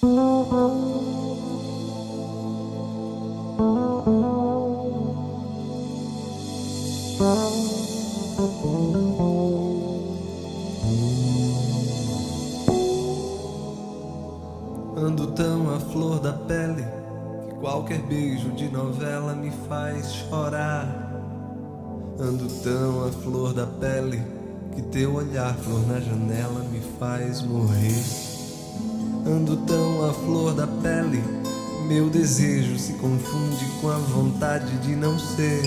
Ando tão à flor da pele que qualquer beijo de novela me faz chorar. Ando tão à flor da pele que teu olhar, flor na janela, me faz morrer. Ando tão à flor da pele, meu desejo se confunde com a vontade de não ser.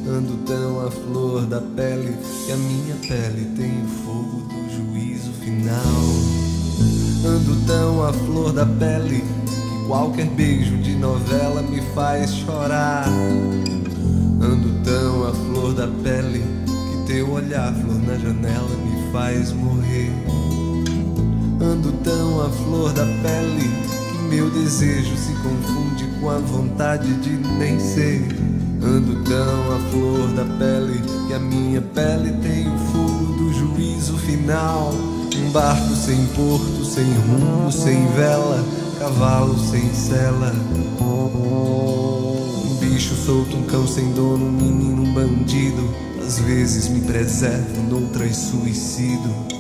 Ando tão à flor da pele que a minha pele tem o fogo do juízo final. Ando tão à flor da pele que qualquer beijo de novela me faz chorar. Ando tão à flor da pele que teu olhar, flor na janela, me faz morrer. Ando tão à flor da pele que meu desejo se confunde com a vontade de nem ser. Ando tão à flor da pele que a minha pele tem o fogo do juízo final. Um barco sem porto, sem rumo, sem vela, cavalo sem sela. Um bicho solto, um cão sem dono, um menino, um bandido. Às vezes me preservo, noutras suicido.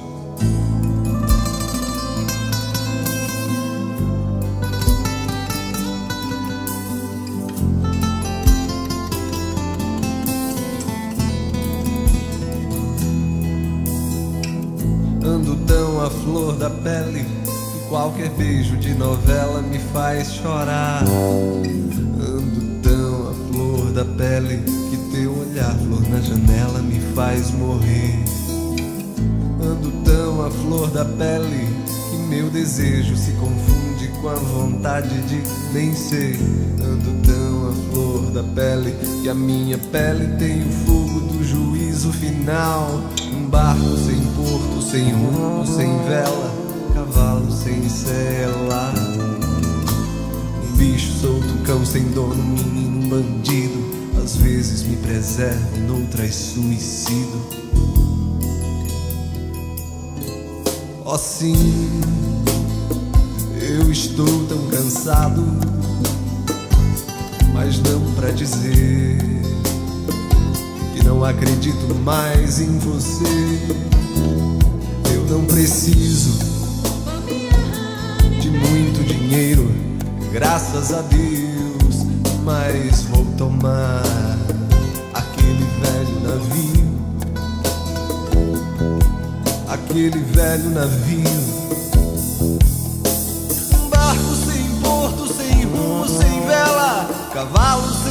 Ando tão à flor da pele que qualquer beijo de novela me faz chorar. Ando tão à flor da pele que teu olhar, flor na janela, me faz morrer. Ando tão à flor da pele que meu desejo se confunde com a vontade de nem ser. Ando tão à flor da pele que a minha pele tem o fogo do juízo final. Um barco sem porto, sem rumo, sem vela, cavalo sem sela. Um bicho solto, um cão sem dono, um menino, um bandido. Às vezes me preservo, noutras suicido. Oh sim, eu estou tão cansado, mas não pra dizer que não acredito mais em você. Eu não preciso de muito dinheiro, graças a Deus, mas vou tomar aquele velho navio, aquele velho navio. Um barco sem porto, sem rumo, sem vela, cavalos